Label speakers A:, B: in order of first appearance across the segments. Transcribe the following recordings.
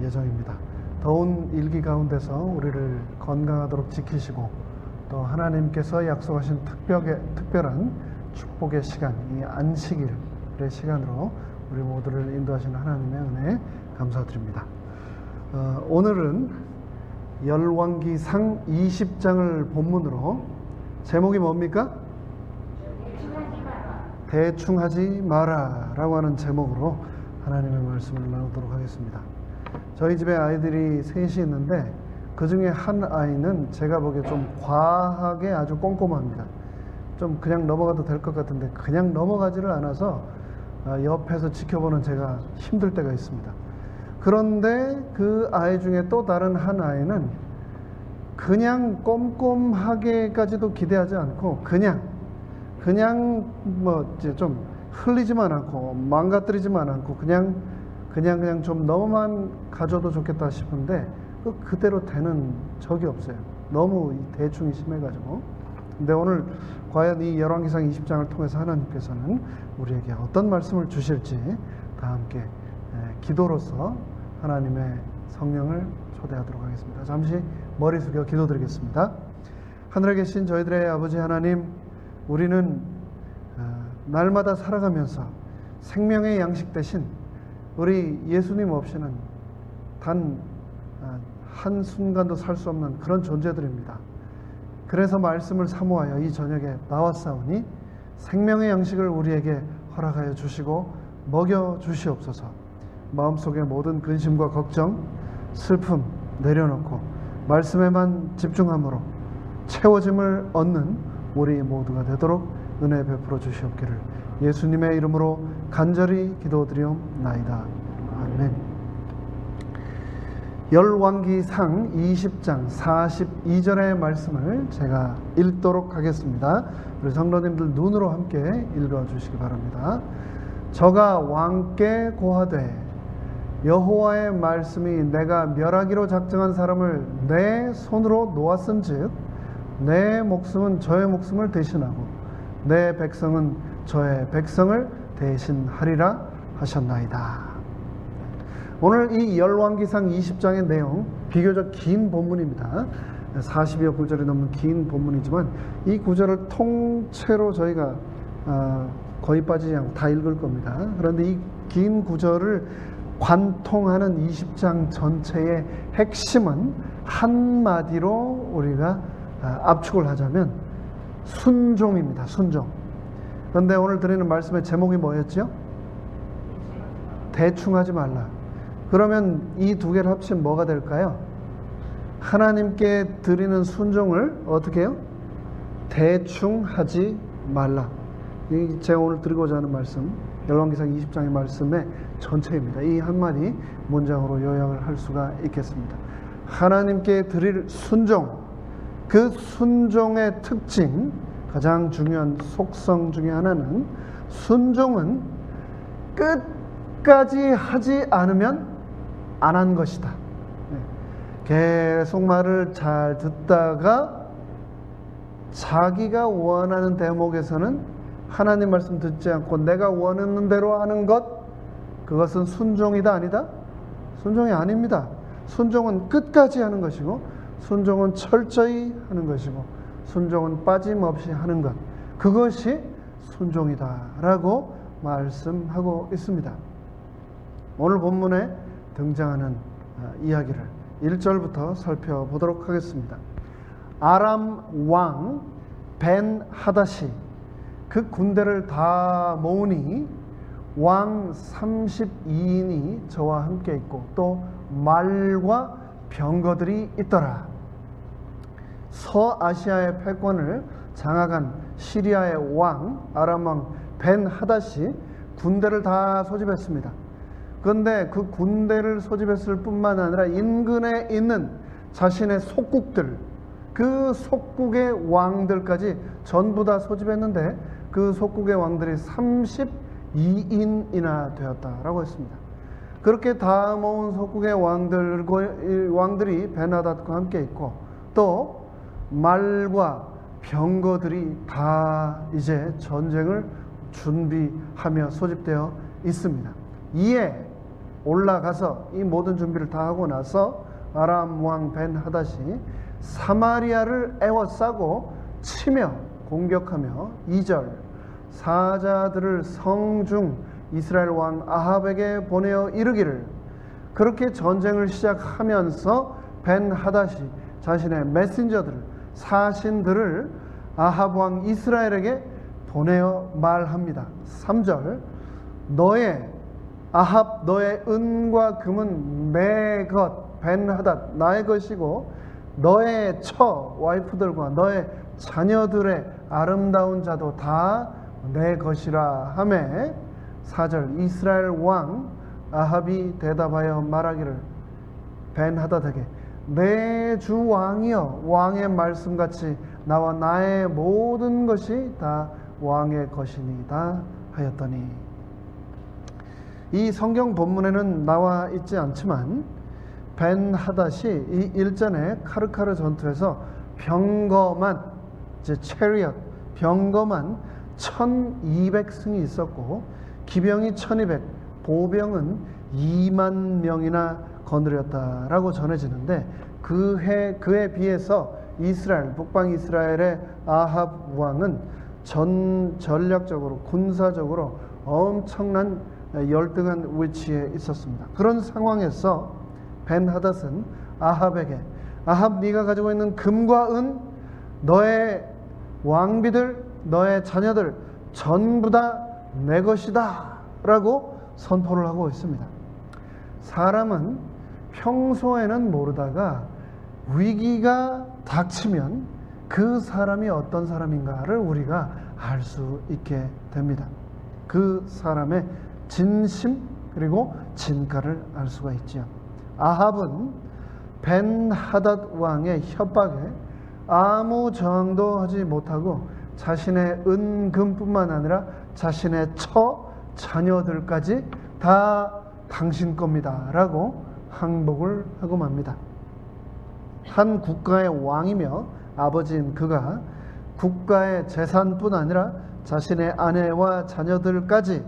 A: 예정입니다. 더운 일기 가운데서 우리를 건강하도록 지키시고 또 하나님께서 약속하신 특별한 축복의 시간, 이 안식일의 시간으로 우리 모두를 인도하시는 하나님의 은혜에 감사드립니다. 오늘은 열왕기상 20장을 본문으로, 제목이 뭡니까? 대충 하지 마라 라고 하는 제목으로 하나님의 말씀을 나누도록 하겠습니다. 저희 집에 아이들이 셋이 있는데 그 중에 한 아이는 제가 보기에 좀 과하게 아주 꼼꼼합니다. 좀 그냥 넘어가도 될 것 같은데 그냥 넘어가지를 않아서 옆에서 지켜보는 제가 힘들 때가 있습니다. 그런데 그 아이 중에 또 다른 한 아이는 그냥 꼼꼼하게까지도 기대하지 않고 그냥 뭐 이제 좀 흘리지만 않고 망가뜨리지만 않고 그냥 좀 넘어만 가져도 좋겠다 싶은데 그대로 되는 적이 없어요. 너무 대충이 심해가지고. 근데 오늘 과연 이 열왕기상 20장을 통해서 하나님께서는 우리에게 어떤 말씀을 주실지 다 함께 기도로서 하나님의 성령을 초대하도록 하겠습니다. 잠시 머리 숙여 기도드리겠습니다. 하늘에 계신 저희들의 아버지 하나님, 우리는 날마다 살아가면서 생명의 양식 대신 우리 예수님 없이는 단 한순간도 살 수 없는 그런 존재들입니다. 그래서 말씀을 사모하여 이 저녁에 나왔사오니 생명의 양식을 우리에게 허락하여 주시고 먹여 주시옵소서. 마음속의 모든 근심과 걱정, 슬픔 내려놓고 말씀에만 집중함으로 채워짐을 얻는 우리 모두가 되도록 은혜 베풀어 주시옵기를 예수님의 이름으로 간절히 기도드리옵나이다. 아멘. 열왕기상 20장 42절의 말씀을 제가 읽도록 하겠습니다. 우리 성도님들 눈으로 함께 읽어주시기 바랍니다. 저가 왕께 고하되 여호와의 말씀이 내가 멸하기로 작정한 사람을 내 손으로 놓았은즉 내 목숨은 저의 목숨을 대신하고 내 백성은 저의 백성을 대신하리라 하셨나이다. 오늘 이 열왕기상 20장의 내용 비교적 긴 본문입니다. 40여 구절이 넘는 긴 본문이지만 이 구절을 통째로 저희가 거의 빠지지 않고 다 읽을 겁니다. 그런데 이 긴 구절을 관통하는 20장 전체의 핵심은 한마디로 우리가 압축을 하자면 순종입니다. 순종. 그런데 오늘 드리는 말씀의 제목이 뭐였죠? 대충 하지 말라. 그러면 이 두 개를 합치면 뭐가 될까요? 하나님께 드리는 순종을 어떻게 해요? 대충 하지 말라. 이 제가 오늘 드리고자 하는 말씀, 열왕기상 20장의 말씀의 전체입니다. 이 한마디 문장으로 요약을 할 수가 있겠습니다. 하나님께 드릴 순종, 그 순종의 특징, 가장 중요한 속성 중에 하나는 순종은 끝까지 하지 않으면 안 한 것이다. 계속 말을 잘 듣다가 자기가 원하는 대목에서는 하나님 말씀 듣지 않고 내가 원하는 대로 하는 것, 그것은 순종이다 아니다? 순종이 아닙니다. 순종은 끝까지 하는 것이고 순종은 철저히 하는 것이고 순종은 빠짐없이 하는 것, 그것이 순종이다 라고 말씀하고 있습니다. 오늘 본문에 등장하는 이야기를 1절부터 살펴보도록 하겠습니다. 아람 왕 벤 하닷이 그 군대를 다 모으니 왕 32인이 저와 함께 있고 또 말과 병거들이 있더라. 서아시아의 패권을 장악한 시리아의 왕 아람 왕 벤 하닷이 군대를 다 소집했습니다. 그런데 그 군대를 소집했을 뿐만 아니라 인근에 있는 자신의 속국들, 그 속국의 왕들까지 전부 다 소집했는데 그 속국의 왕들이 32인이나 되었다라고 했습니다. 그렇게 다 모은 속국의 왕들이 벤하닷과 함께 있고 또 말과 병거들이 다 이제 전쟁을 준비하며 소집되어 있습니다. 이에 올라가서 이 모든 준비를 다 하고 나서 아람 왕 벤하닷이 사마리아를 에워싸고 치며 공격하며 2절 사자들을 성중 이스라엘 왕 아합에게 보내어 이르기를. 그렇게 전쟁을 시작하면서 벤하닷이 자신의 메신저들을 사신들을 아합 왕 이스라엘에게 보내어 말합니다. 3절 너의 아합 너의 은과 금은 내 것 벤하닷 나의 것이고 너의 처 와이프들과 너의 자녀들의 아름다운 자도 다 내 것이라 하매 4절 이스라엘 왕 아합이 대답하여 말하기를 벤하닷에게 내 주 왕이여 왕의 말씀같이 나와 나의 모든 것이 다 왕의 것이니이다 하였더니. 이 성경 본문에는 나와 있지 않지만 벤하닷이 이 일전에 카르카르 전투에서 병거만 이제 체리엇 병거만 1200승이 있었고 기병이 1200 보병은 2만 명이나 거느렸다라고 전해지는데 그에 비해서 이스라엘 북방 이스라엘의 아합 왕은 전략적으로 군사적으로 엄청난 열등한 위치에 있었습니다. 그런 상황에서 벤하닷은 아합에게 아합 네가 가지고 있는 금과 은 너의 왕비들 너의 자녀들 전부 다 내 것이다 라고 선포를 하고 있습니다. 사람은 평소에는 모르다가 위기가 닥치면 그 사람이 어떤 사람인가를 우리가 알 수 있게 됩니다. 그 사람의 진심 그리고 진가를 알 수가 있지요. 아합은 벤하닷 왕의 협박에 아무 저항도 하지 못하고 자신의 은금뿐만 아니라 자신의 처 자녀들까지 다 당신 겁니다 라고 항복을 하고 맙니다. 한 국가의 왕이며 아버지인 그가 국가의 재산뿐 아니라 자신의 아내와 자녀들까지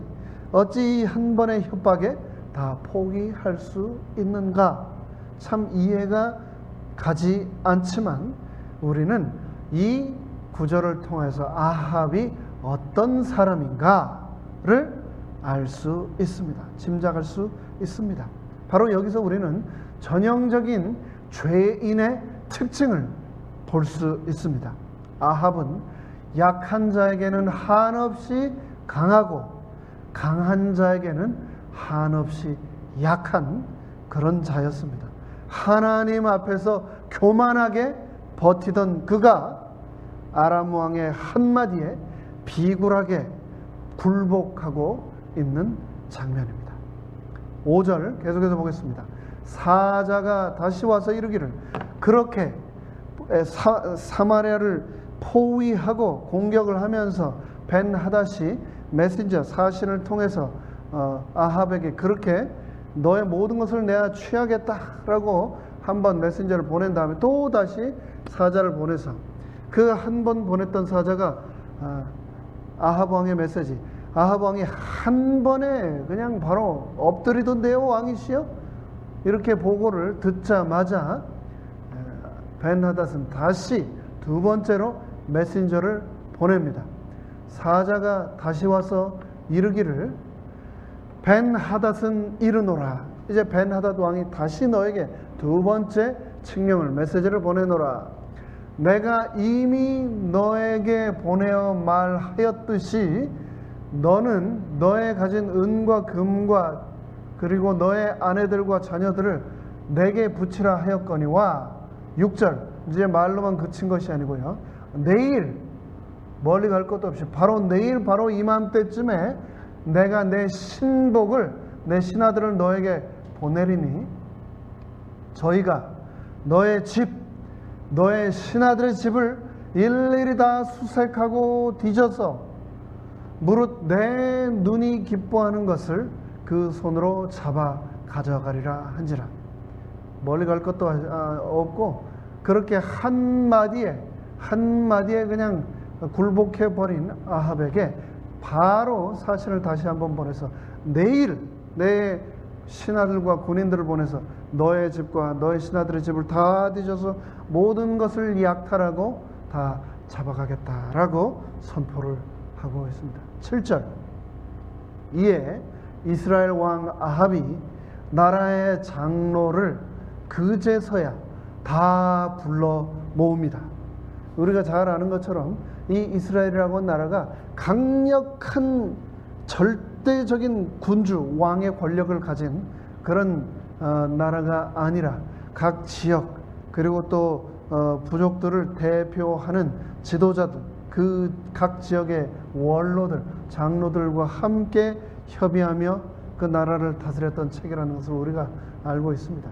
A: 어찌 한 번의 협박에 다 포기할 수 있는가? 참 이해가 가지 않지만 우리는 이 구절을 통해서 아합이 어떤 사람인가를 알 수 있습니다. 짐작할 수 있습니다. 바로 여기서 우리는 전형적인 죄인의 특징을 볼 수 있습니다. 아합은 약한 자에게는 한없이 강하고 강한 자에게는 한없이 약한 그런 자였습니다. 하나님 앞에서 교만하게 버티던 그가 아람 왕의 한마디에 비굴하게 굴복하고 있는 장면입니다. 5절 계속해서 보겠습니다. 사자가 다시 와서 이르기를 그렇게 사마리아를 포위하고 공격을 하면서 벤하닷이 메신저 사신을 통해서 아합에게 그렇게 너의 모든 것을 내가 취하겠다라고 한번 메신저를 보낸 다음에 또 다시 사자를 보내서 그 한 번 보냈던 사자가 아합 왕의 메시지 아합 왕이 한 번에 그냥 바로 엎드리던데요 왕이시여 이렇게 보고를 듣자마자 벤하닷은 다시 두 번째로 메신저를 보냅니다. 사자가 다시 와서 이르기를 벤하닷은 이르노라. 이제 벤하닷 왕이 다시 너에게 두 번째 칙령을 메시지를 보내노라. 내가 이미 너에게 보내어 말하였듯이 너는 너의 가진 은과 금과 그리고 너의 아내들과 자녀들을 내게 붙이라 하였거니와 6절 이제 말로만 그친 것이 아니고요. 내일 멀리 갈 것도 없이 바로 내일 바로 이맘때쯤에 내가 내 신복을 내 신하들을 너에게 보내리니 저희가 너의 집 너의 신하들의 집을 일일이 다 수색하고 뒤져서 무릇 내 눈이 기뻐하는 것을 그 손으로 잡아 가져가리라 한지라. 멀리 갈 것도 없고 그렇게 한마디에 그냥 굴복해버린 아합에게 바로 사신을 다시 한번 보내서 내일 내 신하들과 군인들을 보내서 너의 집과 너의 신하들의 집을 다 뒤져서 모든 것을 약탈하고 다 잡아가겠다라고 선포를 하고 있습니다. 7절. 이에 이스라엘 왕 아합이 나라의 장로를 그제서야 다 불러 모읍니다. 우리가 잘 아는 것처럼 이 이스라엘이라고 하는 나라가 강력한 절대적인 군주, 왕의 권력을 가진 그런 나라가 아니라 각 지역 그리고 또 부족들을 대표하는 지도자들, 그 각 지역의 원로들, 장로들과 함께 협의하며 그 나라를 다스렸던 체계라는 것을 우리가 알고 있습니다.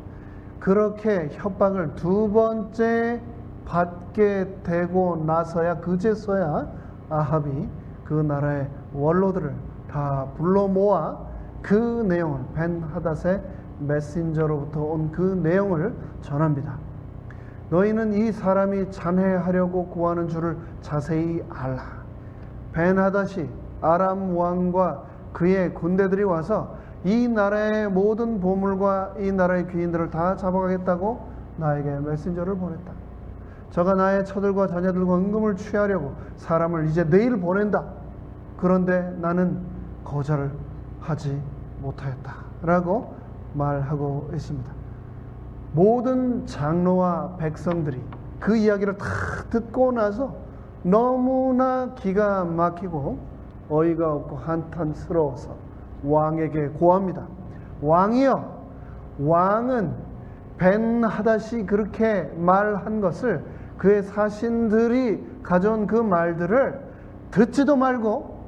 A: 그렇게 협박을 두 번째 받게 되고 나서야 그제서야 아합이 그 나라의 원로들을 다 불러 모아 그 내용을 벤하닷의 메신저로부터 온 그 내용을 전합니다. 너희는 이 사람이 잔해하려고 구하는 줄을 자세히 알라. 벤하닷이 아람 왕과 그의 군대들이 와서 이 나라의 모든 보물과 이 나라의 귀인들을 다 잡아가겠다고 나에게 메신저를 보냈다. 저가 나의 처들과 자녀들과 은금을 취하려고 사람을 이제 내일 보낸다. 그런데 나는 거절을 하지 못하였다 라고 말하고 있습니다. 모든 장로와 백성들이 그 이야기를 다 듣고 나서 너무나 기가 막히고 어이가 없고 한탄스러워서 왕에게 고합니다. 왕이여, 왕은 벤하닷이 그렇게 말한 것을, 그의 사신들이 가져온 그 말들을 듣지도 말고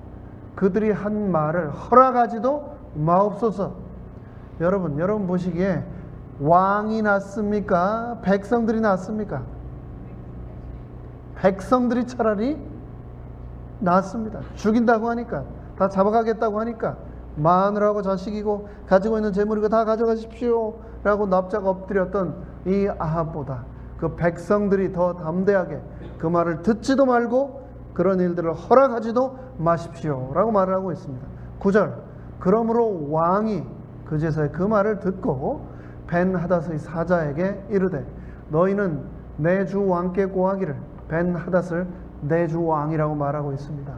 A: 그들이 한 말을 허락하지도 마옵소서. 여러분 보시기에 왕이 낫습니까? 백성들이 낫습니까? 백성들이 차라리 낫습니다. 죽인다고 하니까, 다 잡아가겠다고 하니까 마누라하고 자식이고 가지고 있는 재물이고 다 가져가십시오 라고 납작 엎드렸던 이 아합보다 그 백성들이 더 담대하게 그 말을 듣지도 말고 그런 일들을 허락하지도 마십시오 라고 말을 하고 있습니다. 9절. 그러므로 왕이 그제서야 그 말을 듣고 벤하닷의 사자에게 이르되 너희는 내 주 왕께 고하기를, 벤하닷을 내 주 왕이라고 말하고 있습니다.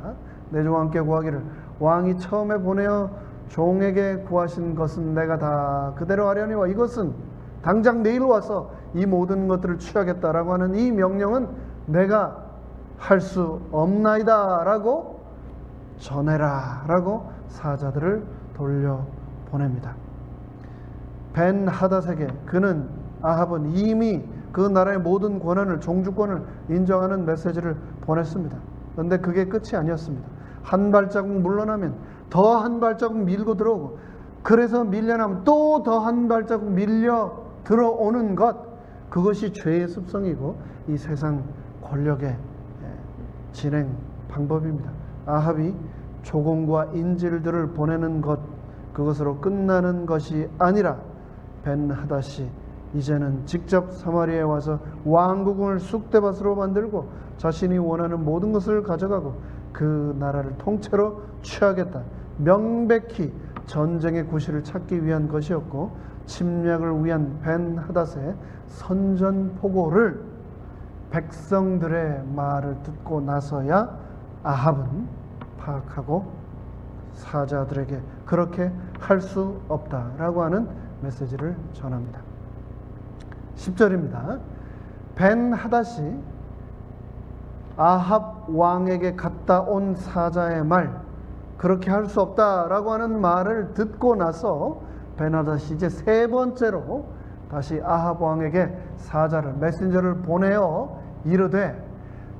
A: 내 주 왕께 고하기를, 왕이 처음에 보내어 종에게 구하신 것은 내가 다 그대로 하려니와 이것은 당장 내일 와서 이 모든 것들을 취하겠다라고 하는 이 명령은 내가 할 수 없나이다 라고 전해라 라고 사자들을 돌려보냅니다. 벤하닷에게 그는, 아합은 이미 그 나라의 모든 권한을, 종주권을 인정하는 메시지를 보냈습니다. 그런데 그게 끝이 아니었습니다. 한 발자국 물러나면 더 한 발자국 밀고 들어오고, 그래서 밀려나면 또 더 한 발자국 밀려 들어오는 것, 그것이 죄의 습성이고 이 세상 권력의 진행 방법입니다. 아합이 조공과 인질들을 보내는 것, 그것으로 끝나는 것이 아니라 벤하닷이 이제는 직접 사마리아에 와서 왕국을 쑥대밭으로 만들고 자신이 원하는 모든 것을 가져가고 그 나라를 통째로 취하겠다, 명백히 전쟁의 구실을 찾기 위한 것이었고 침략을 위한 벤하닷의 선전포고를 백성들의 말을 듣고 나서야 아합은 파악하고 사자들에게 그렇게 할 수 없다라고 하는 메시지를 전합니다. 10절입니다. 벤하닷이 아합 왕에게 갔다 온 사자의 말, 그렇게 할 수 없다라고 하는 말을 듣고 나서 벤하닷이 이제 세 번째로 다시 아합 왕에게 사자를, 메신저를 보내어 이르되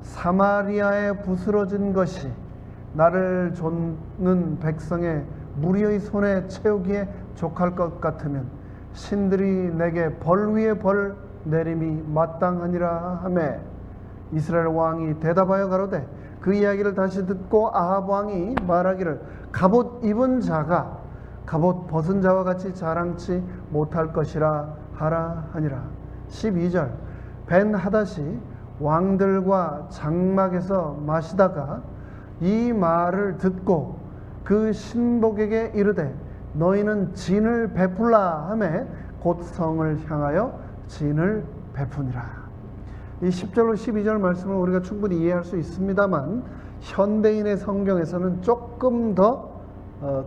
A: 사마리아에 부스러진 것이 나를 좇는 백성의 무리의 손에 채우기에 족할 것 같으면 신들이 내게 벌 위에 벌 내림이 마땅하니라 하매, 이스라엘 왕이 대답하여 가로되, 그 이야기를 다시 듣고 아합 왕이 말하기를 갑옷 입은 자가 갑옷 벗은 자와 같이 자랑치 못할 것이라 하라 하니라. 12절. 벤하닷이 왕들과 장막에서 마시다가 이 말을 듣고 그 신복에게 이르되 너희는 진을 베풀라 하매 곧 성을 향하여 진을 베푸니라. 이 10절로 12절 말씀을 우리가 충분히 이해할 수 있습니다만 현대인의 성경에서는 조금 더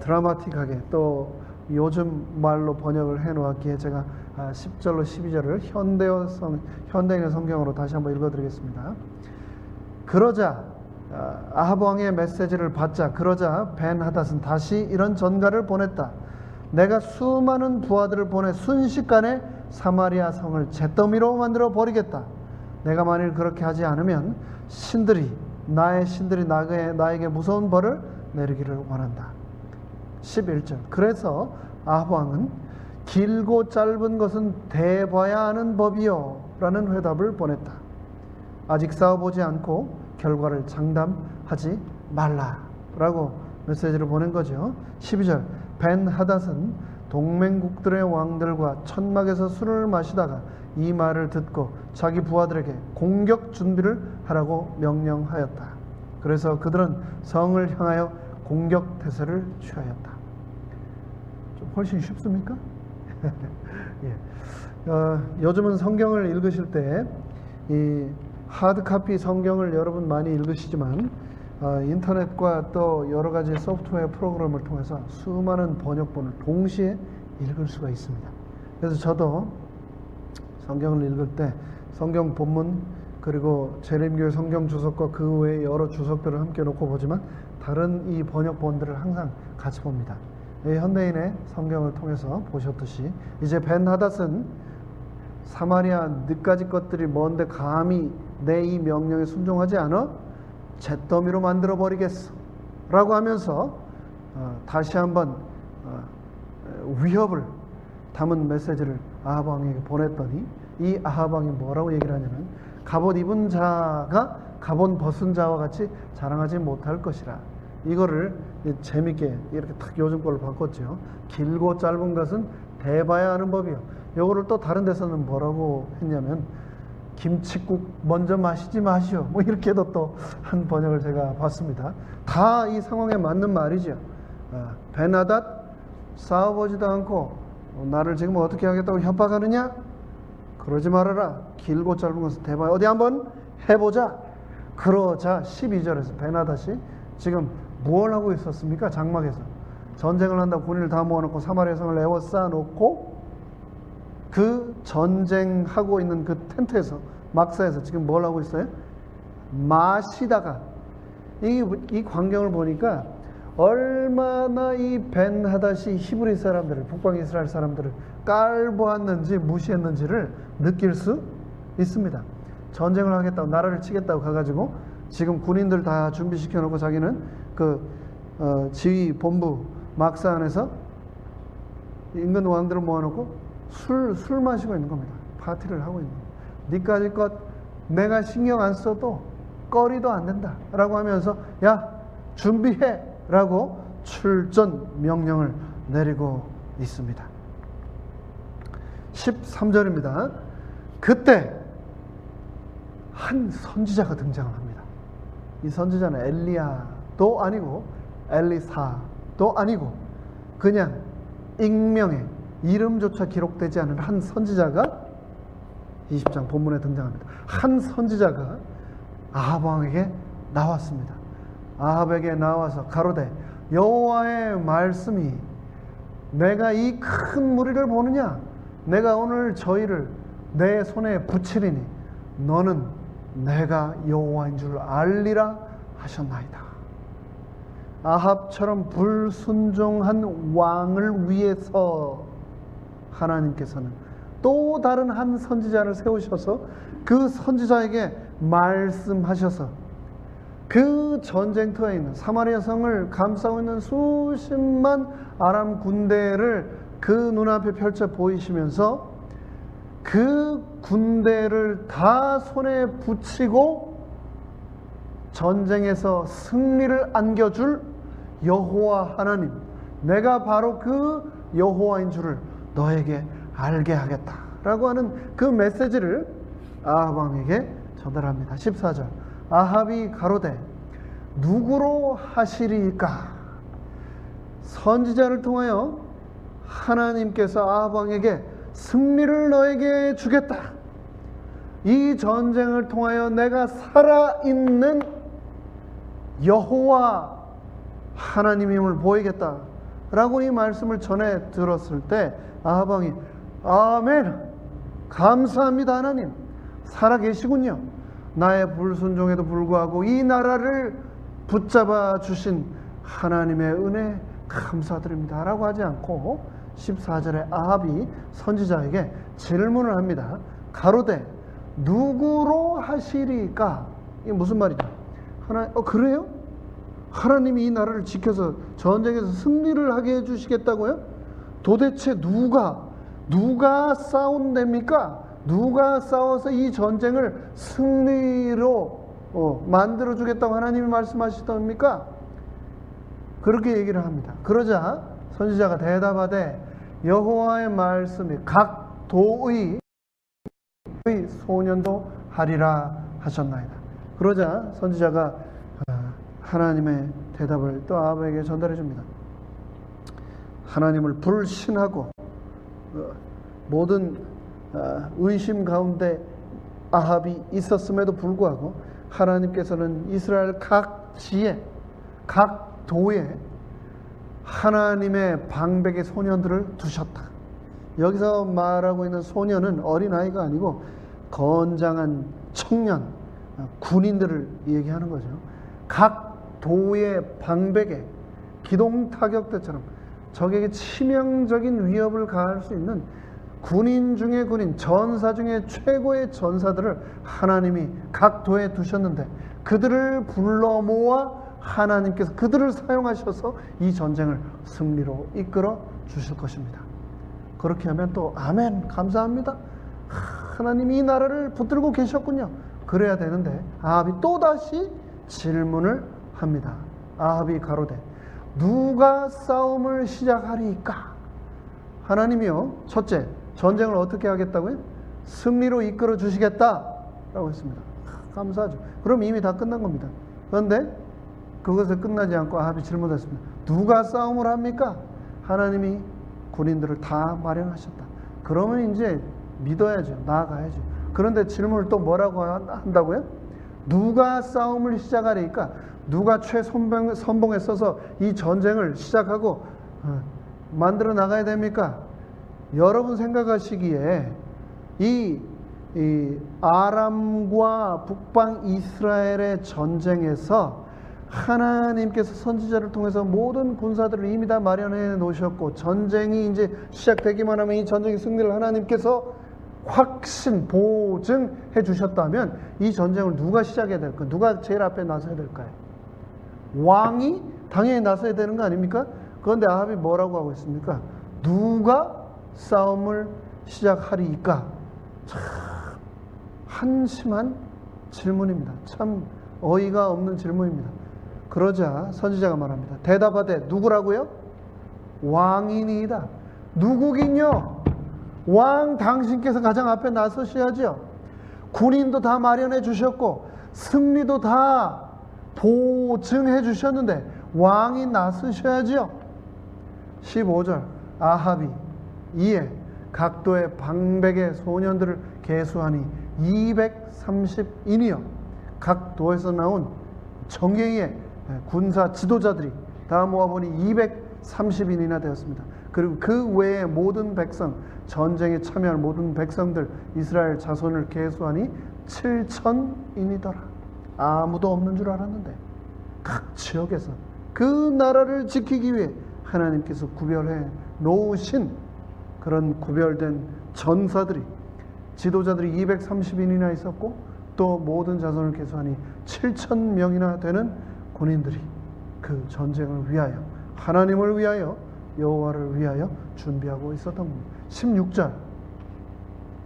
A: 드라마틱하게 또 요즘 말로 번역을 해놓았기에 제가 10절로 12절을 현대인의 성경으로 다시 한번 읽어드리겠습니다. 그러자 아합 왕의 메시지를 받자 그러자 벤하닷은 다시 이런 전가를 보냈다. 내가 수많은 부하들을 보내 순식간에 사마리아 성을 잿더미로 만들어 버리겠다. 내가 만일 그렇게 하지 않으면 나의 신들이 나에게 무서운 벌을 내리기를 원한다. 11절 그래서 아합 왕은 길고 짧은 것은 대봐야 하는 법이요 라는 회답을 보냈다. 아직 싸워보지 않고 결과를 장담하지 말라 라고 메시지를 보낸 거죠. 12절 벤하닷은 동맹국들의 왕들과 천막에서 술을 마시다가 이 말을 듣고 자기 부하들에게 공격 준비를 하라고 명령하였다. 그래서 그들은 성을 향하여 공격 태세를 취하였다. 좀 훨씬 쉽습니까? 예. 요즘은 성경을 읽으실 때 이 하드카피 성경을 여러분 많이 읽으시지만 인터넷과 또 여러 가지 소프트웨어 프로그램을 통해서 수많은 번역본을 동시에 읽을 수가 있습니다. 그래서 저도 성경을 읽을 때 성경 본문 그리고 재림교회 성경 주석과 그 외의 여러 주석들을 함께 놓고 보지만 다른 이 번역본들을 항상 같이 봅니다. 현대인의 성경을 통해서 보셨듯이 이제 벤하닷은 사마리아 늦가지 것들이 뭔데 감히 내 이 명령에 순종하지 않아? 잿더미로 만들어 버리겠어 라고 하면서 다시 한번 위협을 담은 메시지를 아합 왕에게 보냈더니 이 아합 왕이 뭐라고 얘기를 하냐면 갑옷 입은 자가 갑옷 벗은 자와 같이 자랑하지 못할 것이라. 이거를 재밌게 이렇게 딱 요즘 걸로 바꿨죠. 길고 짧은 것은 대봐야 하는 법이요. 요거를 또 다른 데서는 뭐라고 했냐면 김칫국 먼저 마시지 마시오 뭐 이렇게도 또 한 번역을 제가 봤습니다. 다 이 상황에 맞는 말이죠. 벤하닷 싸워보지도 않고 나를 지금 어떻게 하겠다고 협박하느냐? 그러지 말아라. 길고 짧은 것은 대봐야 어디 한번 해보자. 그러자 12절에서 벤하닷이 지금 뭘 하고 있었습니까? 장막에서 전쟁을 한다고 군인을 다 모아놓고 사마리아 성을 에워싸놓고 그 전쟁하고 있는 그 텐트에서 막사에서 지금 뭘 하고 있어요? 마시다가 이 광경을 보니까 얼마나 이 벤하닷이 히브리 사람들을 북방 이스라엘 사람들을 깔보았는지 무시했는지를 느낄 수 있습니다. 전쟁을 하겠다고 나라를 치겠다고 가가지고 지금 군인들 다 준비시켜 놓고 자기는 그 지휘 본부 막사 안에서 인근 왕들을 모아놓고 술 마시고 있는 겁니다. 파티를 하고 있는 겁니다. 니까지 것 내가 신경 안 써도 꺼리도 안 된다 라고 하면서 야 준비해 라고 출전 명령을 내리고 있습니다. 13절입니다. 그때 한 선지자가 등장을 합니다. 이 선지자는 엘리야도 아니고 엘리사도 아니고 그냥 익명의 이름조차 기록되지 않은 한 선지자가 20장 본문에 등장합니다. 한 선지자가 아합 왕에게 나왔습니다. 아합에게 나와서 가로되 여호와의 말씀이 내가 이 큰 무리를 보느냐? 내가 오늘 저희를 내 손에 붙이리니 너는 내가 여호와인 줄 알리라 하셨나이다. 아합처럼 불순종한 왕을 위해서 하나님께서는 또 다른 한 선지자를 세우셔서 그 선지자에게 말씀하셔서 그 전쟁터에 있는 사마리아 성을 감싸고 있는 수십만 아람 군대를 그 눈앞에 펼쳐 보이시면서 그 군대를 다 손에 붙이고 전쟁에서 승리를 안겨줄 여호와 하나님, 내가 바로 그 여호와인 줄을 너에게 알게 하겠다라고 하는 그 메시지를 아합 왕에게 전달합니다. 14절 아합이 가로되 누구로 하시리까? 선지자를 통하여 하나님께서 아합 왕에게 승리를 너에게 주겠다. 이 전쟁을 통하여 내가 살아있는 여호와 하나님임을 보이겠다 라고 이 말씀을 전해 들었을 때 아합 왕이 아멘, 감사합니다. 하나님 살아계시군요. 나의 불순종에도 불구하고 이 나라를 붙잡아 주신 하나님의 은혜 감사드립니다 라고 하지 않고 14절에 아합이 선지자에게 질문을 합니다. 가로되 누구로 하시리까? 이게 무슨 말이죠? 그래요? 하나님이 이 나라를 지켜서 전쟁에서 승리를 하게 해주시겠다고요? 도대체 누가 싸운답니까? 누가 싸워서 이 전쟁을 승리로 만들어주겠다고 하나님이 말씀하시답니까? 그렇게 얘기를 합니다. 그러자 선지자가 대답하되 여호와의 말씀이 각 도의 소년도 하리라 하셨나이다. 그러자 선지자가 하나님의 대답을 또 아합에게 전달해 줍니다. 하나님을 불신하고 모든 의심 가운데 아합이 있었음에도 불구하고 하나님께서는 이스라엘 각 지에 각 도에 하나님의 방백의 소년들을 두셨다. 여기서 말하고 있는 소년은 어린아이가 아니고 건장한 청년, 군인들을 얘기하는 거죠. 각 도의 방백에 기동타격대처럼 적에게 치명적인 위협을 가할 수 있는 군인 중의 군인, 전사 중에 최고의 전사들을 하나님이 각 도에 두셨는데 그들을 불러 모아 하나님께서 그들을 사용하셔서 이 전쟁을 승리로 이끌어 주실 것입니다. 그렇게 하면 또 아멘, 감사합니다. 하나님이 이 나라를 붙들고 계셨군요. 그래야 되는데 아합이 또다시 질문을 합니다. 아합이 가로되 누가 싸움을 시작하리까? 하나님이요, 첫째, 전쟁을 어떻게 하겠다고요? 승리로 이끌어 주시겠다라고 했습니다. 감사하죠. 그럼 이미 다 끝난 겁니다. 그런데 그것에 끝나지 않고 아합이 질문했습니다. 누가 싸움을 합니까? 하나님이 군인들을 다 마련하셨다. 그러면 이제 믿어야죠. 나아가야죠. 그런데 질문을 또 뭐라고 한다고요? 누가 싸움을 시작하리까? 누가 최선봉에 서서 이 전쟁을 시작하고 만들어 나가야 됩니까? 여러분 생각하시기에 이 아람과 북방 이스라엘의 전쟁에서 하나님께서 선지자를 통해서 모든 군사들을 이미 다 마련해 놓으셨고 전쟁이 이제 시작되기만 하면 이 전쟁의 승리를 하나님께서 확신, 보증해 주셨다면 이 전쟁을 누가 시작해야 될까요? 누가 제일 앞에 나서야 될까요? 왕이 당연히 나서야 되는 거 아닙니까? 그런데 아합이 뭐라고 하고 있습니까? 누가 싸움을 시작하리까? 참 한심한 질문입니다. 참 어이가 없는 질문입니다. 그러자 선지자가 말합니다. 대답하되 누구라고요? 왕이니이다. 누구긴요? 왕 당신께서 가장 앞에 나서셔야죠. 군인도 다 마련해 주셨고 승리도 다 보증해 주셨는데 왕이 나서셔야죠. 15절 아합이 이에 각도의 방백의 소년들을 계수하니 230인이요 각 도에서 나온 정예의 군사 지도자들이 다 모아보니 230인이나 되었습니다. 그리고 그 외에 모든 백성, 전쟁에 참여할 모든 백성들 이스라엘 자손을 계수하니 7,000인이더라. 아무도 없는 줄 알았는데 각 지역에서 그 나라를 지키기 위해 하나님께서 구별해 놓으신 그런 구별된 전사들이, 지도자들이 230인이나 있었고 또 모든 자손을 계수하니 7,000명이나 되는 군인들이 그 전쟁을 위하여, 하나님을 위하여, 여호와를 위하여 준비하고 있었던 겁니다. 16절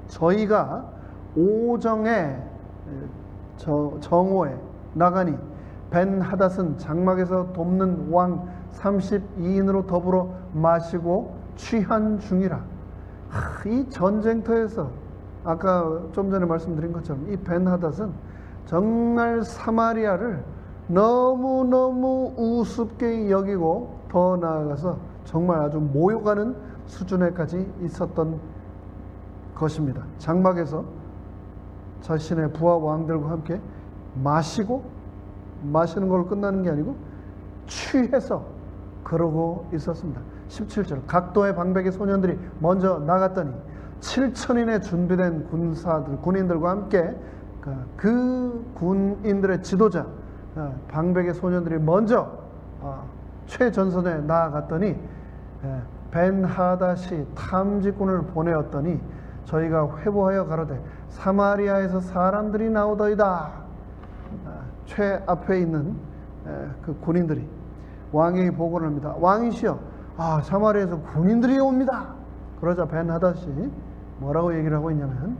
A: 저희가 오정에 정오에 나가니 벤하닷은 장막에서 돕는 왕 32인으로 더불어 마시고 취한 중이라. 이 전쟁터에서 아까 좀 전에 말씀드린 것처럼 이 벤하닷은 정말 사마리아를 너무너무 우습게 여기고 더 나아가서 정말 아주 모욕하는 수준에까지 있었던 것입니다. 장막에서 자신의 부하 왕들과 함께 마시는 걸로 끝나는 게 아니고 취해서 그러고 있었습니다. 17절 각도의 방백의 소년들이 먼저 나갔더니 7,000인의 준비된 군인들과 함께 그 군인들의 지도자 방백의 소년들이 먼저 최전선에 나아갔더니 벤하닷이 탐지꾼을 보내었더니 저희가 회보하여 가로되 사마리아에서 사람들이 나오더이다. 최 앞에 있는 그 군인들이 왕에게 보고를 합니다. 왕이시여, 사마리아에서 군인들이 옵니다. 그러자 벤하닷이 뭐라고 얘기를 하고 있냐면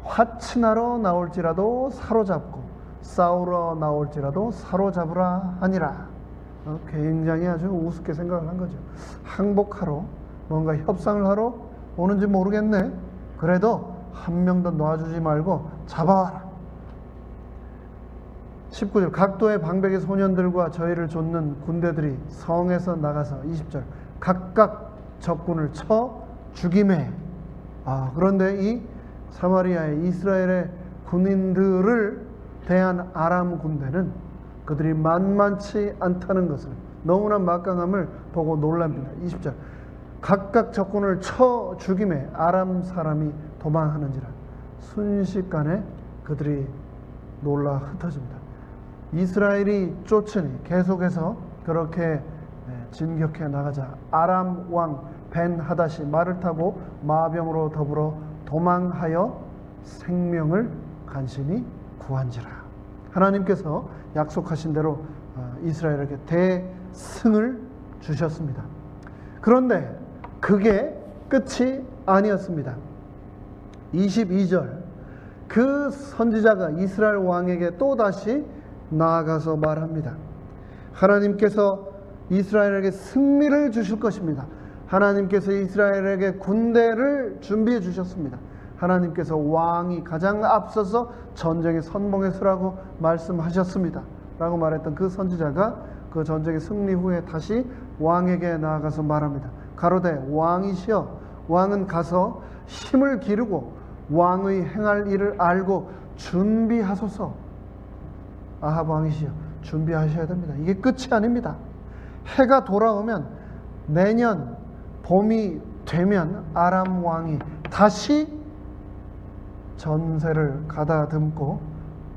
A: 화친하러 나올지라도 사로잡고 싸우러 나올지라도 사로잡으라 하니라. 굉장히 아주 우습게 생각을 한 거죠. 항복하러 뭔가 협상을 하러 오는지 모르겠네. 그래도 한 명도 놔주지 말고 잡아와라. 19절 각도의 방백의 소년들과 저희를 좇는 군대들이 성에서 나가서 20절 각각 적군을 쳐 죽이매. 그런데 이 사마리아의 이스라엘의 군인들을 대한 아람 군대는 그들이 만만치 않다는 것을, 너무나 막강함을 보고 놀랍니다. 20절 각각 적군을 쳐 죽이매 아람 사람이 도망하는지라. 순식간에 그들이 놀라 흩어집니다. 이스라엘이 쫓으니 계속해서 그렇게 진격해 나가자 아람 왕 벤하닷이 말을 타고 마병으로 더불어 도망하여 생명을 간신히 구한지라. 하나님께서 약속하신 대로 이스라엘에게 대승을 주셨습니다. 그런데 그게 끝이 아니었습니다. 22절 그 선지자가 이스라엘 왕에게 또다시 나아가서 말합니다. 하나님께서 이스라엘에게 승리를 주실 것입니다. 하나님께서 이스라엘에게 군대를 준비해 주셨습니다. 하나님께서 왕이 가장 앞서서 전쟁에 선봉에 서라고 말씀하셨습니다. 라고 말했던 그 선지자가 그 전쟁의 승리 후에 다시 왕에게 나아가서 말합니다. 가로되 왕이시여, 왕은 가서 힘을 기르고 왕의 행할 일을 알고 준비하소서. 아합 왕이시여, 준비하셔야 됩니다. 이게 끝이 아닙니다. 해가 돌아오면 내년 봄이 되면 아람 왕이 다시 전세를 가다듬고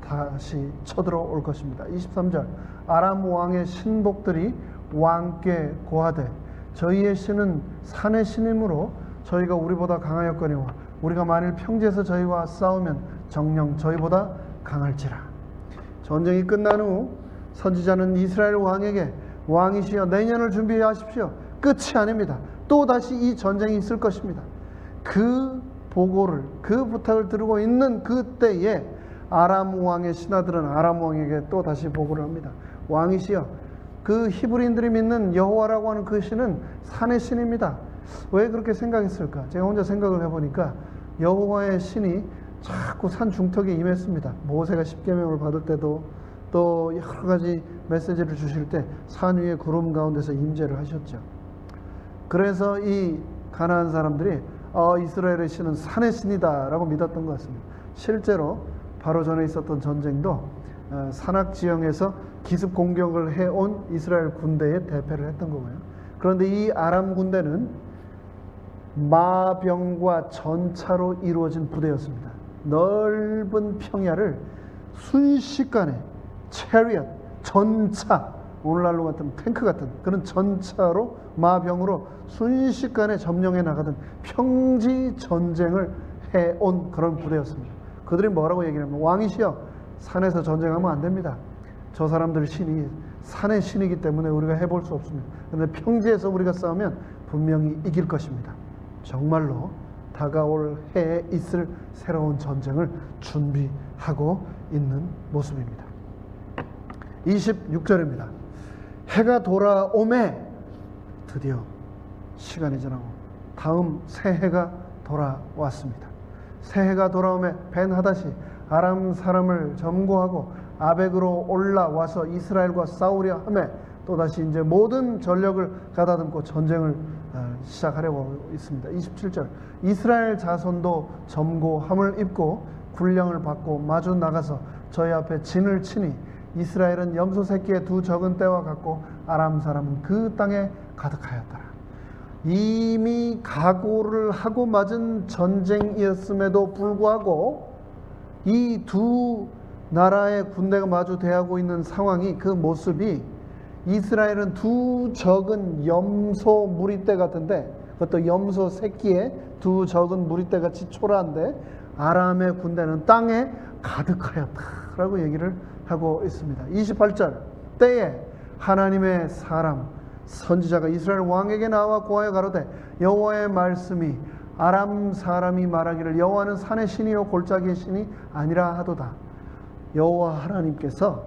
A: 다시 쳐들어올 것입니다. 23절 아람 왕의 신복들이 왕께 고하되 저희의 신은 산의 신이므로 저희가 우리보다 강하였거니와 우리가 만일 평지에서 저희와 싸우면 정녕 저희보다 강할지라. 전쟁이 끝난 후 선지자는 이스라엘 왕에게 왕이시여 내년을 준비하십시오. 끝이 아닙니다. 또 다시 이 전쟁이 있을 것입니다. 그 보고를, 그 부탁을 들고 있는 그때에 아람 왕의 신하들은 아람 왕에게 또 다시 보고를 합니다. 왕이시여, 그 히브리인들이 믿는 여호와라고 하는 그 신은 산의 신입니다. 왜 그렇게 생각했을까? 제가 혼자 생각을 해보니까 여호와의 신이 자꾸 산 중턱에 임했습니다. 모세가 십계명을 받을 때도 또 여러 가지 메시지를 주실 때 산 위에 구름 가운데서 임재를 하셨죠. 그래서 이 가나안 사람들이 이스라엘의 신은 산의 신이다 라고 믿었던 것 같습니다. 실제로 바로 전에 있었던 전쟁도 산악지형에서 기습 공격을 해온 이스라엘 군대의 대패를 했던 거고요. 그런데 이 아람 군대는 마병과 전차로 이루어진 부대였습니다. 넓은 평야를 순식간에 체리엇, 전차, 오늘날로 같은 탱크 같은 그런 전차로 마병으로 순식간에 점령해 나가던 평지 전쟁을 해온 그런 부대였습니다. 그들이 뭐라고 얘기하냐면 왕이시여, 산에서 전쟁하면 안 됩니다. 저 사람들 신이 산의 신이기 때문에 우리가 해볼 수 없습니다. 그런데 평지에서 우리가 싸우면 분명히 이길 것입니다. 정말로 다가올 해에 있을 새로운 전쟁을 준비하고 있는 모습입니다. 26절입니다. 해가 돌아오매 드디어 시간이 지나고 다음 새해가 돌아왔습니다. 새해가 돌아오매 벤하닷이 아람 사람을 점거하고 아벡으로 올라와서 이스라엘과 싸우려 하매 또다시 이제 모든 전력을 가다듬고 전쟁을 시작하려고 있습니다. 27절 이스라엘 자손도 점고함을 입고 군령을 받고 마주 나가서 저희 앞에 진을 치니 이스라엘은 염소 새끼의 두 적은 떼와 같고 아람 사람은 그 땅에 가득하였더라. 이미 각오를 하고 맞은 전쟁이었음에도 불구하고 이 두 나라의 군대가 마주 대하고 있는 상황이, 그 모습이 이스라엘은 두 적은 염소 무리떼 같은데, 그것도 염소 새끼의 두 적은 무리떼 같이 초라한데 아람의 군대는 땅에 가득하였다라고 얘기를 하고 있습니다. 28절 때에 하나님의 사람 선지자가 이스라엘 왕에게 나와 고하여 가로되 여호와의 말씀이 아람 사람이 말하기를 여호와는 산의 신이요 골짜기의 신이 아니라 하도다. 여호와 하나님께서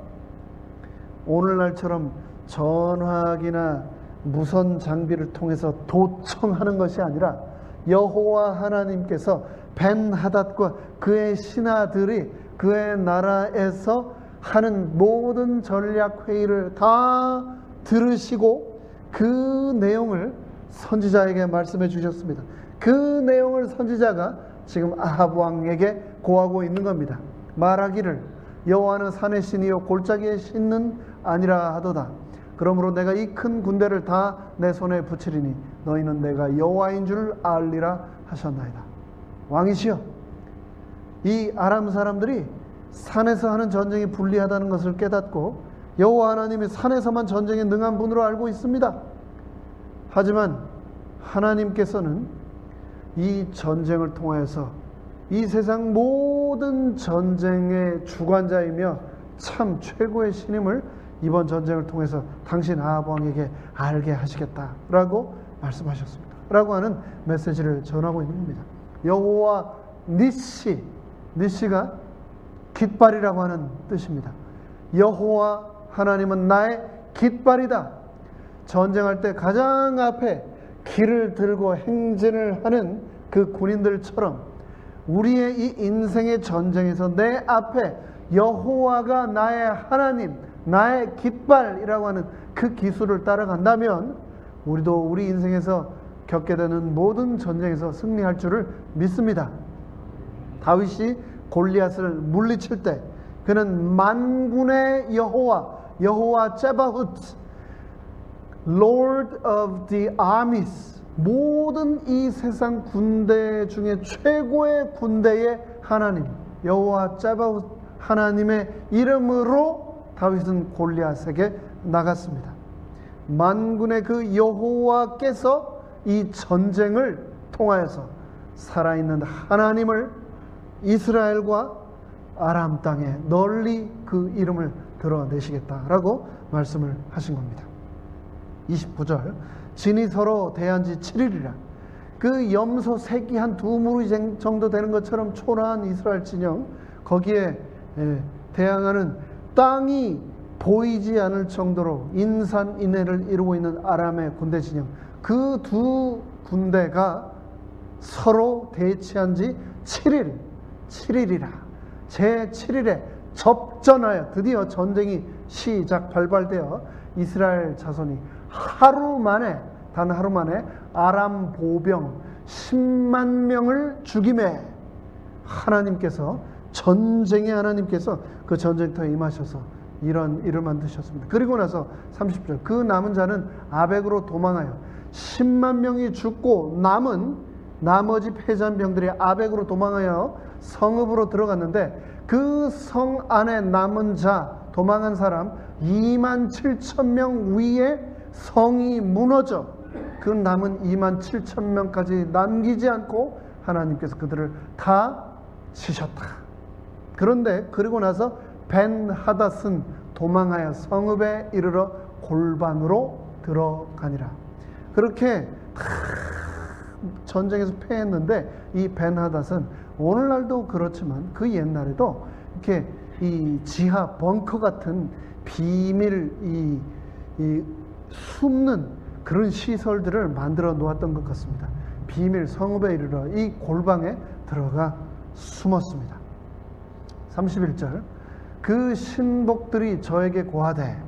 A: 오늘날처럼 전화기나 무선 장비를 통해서 도청하는 것이 아니라 여호와 하나님께서 벤하닷과 그의 신하들이 그의 나라에서 하는 모든 전략 회의를 다 들으시고 그 내용을 선지자에게 말씀해 주셨습니다. 그 내용을 선지자가 지금 아합 왕에게 고하고 있는 겁니다. 말하기를 여호와는 산의 신이요 골짜기의 신은 아니라 하도다. 그러므로 내가 이 큰 군대를 다 내 손에 붙이리니 너희는 내가 여호와인 줄 알리라 하셨나이다. 왕이시여, 이 아람 사람들이 산에서 하는 전쟁이 불리하다는 것을 깨닫고 여호와 하나님이 산에서만 전쟁에 능한 분으로 알고 있습니다. 하지만 하나님께서는 이 전쟁을 통하여서 이 세상 모든 전쟁의 주관자이며 참 최고의 신임을 이번 전쟁을 통해서 당신 아합 왕에게 알게 하시겠다라고 말씀하셨습니다. 라고 하는 메시지를 전하고 있는 겁니다. 여호와 니시, 니시가 깃발이라고 하는 뜻입니다. 여호와 하나님은 나의 깃발이다. 전쟁할 때 가장 앞에 길을 들고 행진을 하는 그 군인들처럼 우리의 이 인생의 전쟁에서 내 앞에 여호와가 나의 하나님, 나의 깃발이라고 하는 그 기술을 따라간다면 우리도 우리 인생에서 겪게 되는 모든 전쟁에서 승리할 줄을 믿습니다. 다윗이 골리앗을 물리칠 때 그는 만군의 여호와 제바훗, Lord of the armies, 모든 이 세상 군대 중에 최고의 군대의 하나님 여호와 제바훗 하나님의 이름으로 다윗은 골리앗에게 나갔습니다. 만군의 그 여호와께서 이 전쟁을 통하여서 살아있는 하나님을 이스라엘과 아람 땅에 널리 그 이름을 드러내시겠다라고 말씀을 하신 겁니다. 29절 진이 서로 대한 지 7일이라 그 염소 새끼 한 두 무리 정도 되는 것처럼 초라한 이스라엘 진영, 거기에 대항하는 땅이 보이지 않을 정도로 인산인해를 이루고 있는 아람의 군대 진영, 그 두 군대가 서로 대치한 지 7일이라 제7일에 접전하여 드디어 전쟁이 발발되어 이스라엘 자손이 단 하루 만에 아람 보병 10만 명을 죽임에 하나님께서, 전쟁의 하나님께서 그 전쟁터에 임하셔서 이런 일을 만드셨습니다. 그리고 나서 30절 그 남은 자는 아벡으로 도망하여 10만 명이 죽고 남은 나머지 패잔병들이 아벡으로 도망하여 성읍으로 들어갔는데 그 성 안에 남은 자, 도망한 사람 2만 7천 명 위에 성이 무너져 그 남은 2만 7천 명까지 남기지 않고 하나님께서 그들을 다 치셨다. 그런데 그리고 나서 벤하닷은 도망하여 성읍에 이르러 골반으로 들어가니라. 그렇게 전쟁에서 패했는데 이 벤하닷은 오늘날도 그렇지만 그 옛날에도 이렇게 이 지하 벙커 같은 비밀 이 숨는 그런 시설들을 만들어 놓았던 것 같습니다. 비밀 성읍에 이르러 이 골방에 들어가 숨었습니다. 31절 그 신복들이 저에게 고하되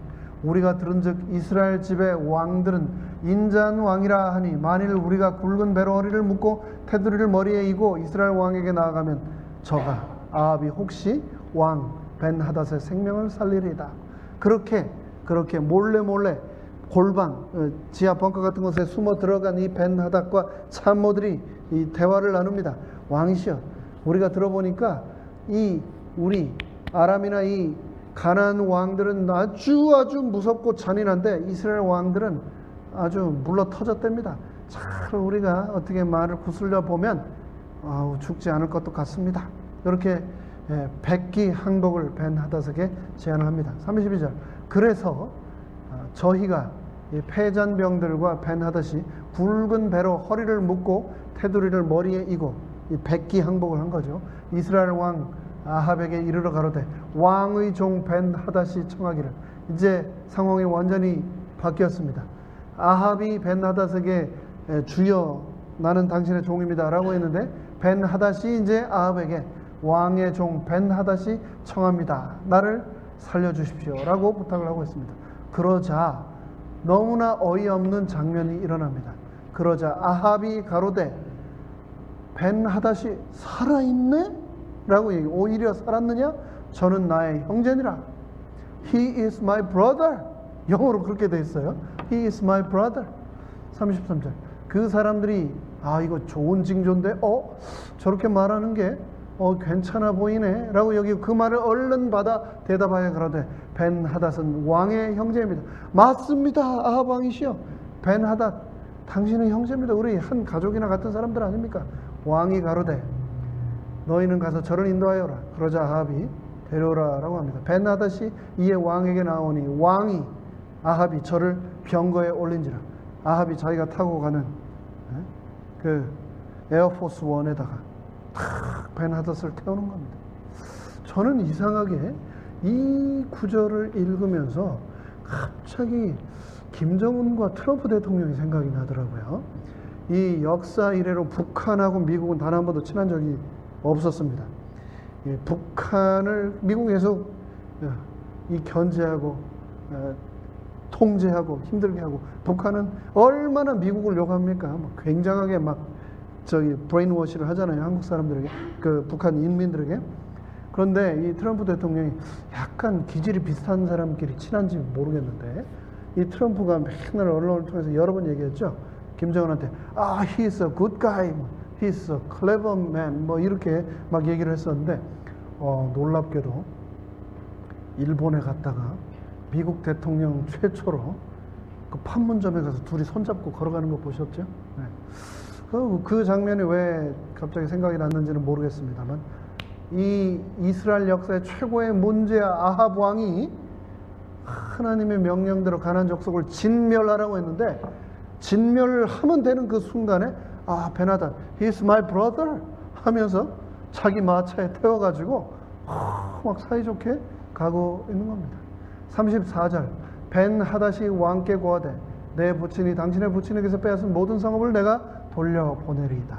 A: 우리가 들은즉 이스라엘 집의 왕들은 인자한 왕이라 하니 만일 우리가 굵은 배로 허리를 묶고 테두리를 머리에 이고 이스라엘 왕에게 나아가면 저가 아합이 혹시 왕 벤하닷의 생명을 살리리이다. 그렇게 몰래 골방 지하 벙커 같은 곳에 숨어 들어간 이 벤하닷과 참모들이 이 대화를 나눕니다. 왕이시여, 우리가 들어보니까 이 우리 아람이나 이 가나안 왕들은 아주 무섭고 잔인한데 이스라엘 왕들은 아주 물러 터졌답니다. 잘 우리가 어떻게 말을 구슬려 보면 죽지 않을 것도 같습니다. 이렇게 백기 항복을 벤하닷에게 제안을 합니다. 32절. 그래서 저희가 패잔병들과 벤하닷이 굵은 배로 허리를 묶고 테두리를 머리에 이고 이 백기 항복을 한 거죠. 이스라엘 왕 아합에게 이르러 가로되 왕의 종 벤하닷이 청하기를. 이제 상황이 완전히 바뀌었습니다. 아합이 벤하닷에게 주여 나는 당신의 종입니다 라고 했는데 벤하닷이 이제 아합에게 왕의 종 벤하닷이 청합니다. 나를 살려주십시오 라고 부탁을 하고 있습니다. 그러자 너무나 어이없는 장면이 일어납니다. 그러자 아합이 가로되 벤하닷이 살아있네? 라고 오히려 살았느냐? 저는 나의 형제니라. He is my brother. 영어로 그렇게 돼 있어요. He is my brother. 33절. 그 사람들이 이거 좋은 징조인데 저렇게 말하는 게 괜찮아 보이네 라고 여기 그 말을 얼른 받아 대답하여 그러되 벤하닷은 왕의 형제입니다. 맞습니다. 아합 왕이시여. 벤하닷 당신은 형제입니다. 우리 한 가족이나 같은 사람들 아닙니까? 왕이 가로되 너희는 가서 저를 인도하여라. 그러자 아합이 데려오라 라고 합니다. 벤하닷이 이에 왕에게 나오니 왕이 아합이 저를 병거에 올린지라. 아합이 자기가 타고 가는 그 에어포스 원에다가 벤하닷을 태우는 겁니다. 저는 이상하게 이 구절을 읽으면서 갑자기 김정은과 트럼프 대통령이 생각이 나더라고요. 이 역사 이래로 북한하고 미국은 단 한 번도 친한 적이 없었습니다. 북한을 미국이 계속 견제하고 통제하고 힘들게 하고, 북한은 얼마나 미국을 욕합니까? 굉장하게 브레인워시를 하잖아요, 한국 사람들에게, 그 북한 인민들에게. 그런데 이 트럼프 대통령이 약간 기질이 비슷한 사람끼리 친한지 모르겠는데, 이 트럼프가 맨날 언론을 통해서 여러 번 얘기했죠. 김정은한테 he's a good guy, he's a clever man, 이렇게 막 얘기를 했었는데, 놀랍게도 일본에 갔다가 미국 대통령 최초로 그 판문점에 가서 둘이 손잡고 걸어가는 거 보셨죠? 네. 그 장면이 왜 갑자기 생각이 났는지는 모르겠습니다만, 이 이스라엘 역사의 최고의 문제야 아합 왕이 하나님의 명령대로 가나안 족속을 진멸하라고 했는데, 진멸을 하면 되는 그 순간에 벤하닷, he's my brother 하면서 자기 마차에 태워가지고 막 사이좋게 가고 있는 겁니다. 34절. 벤하닷이 왕께 고하되 내 부친이 당신의 부친에게서 빼앗은 모든 성읍을 내가 돌려보내리이다.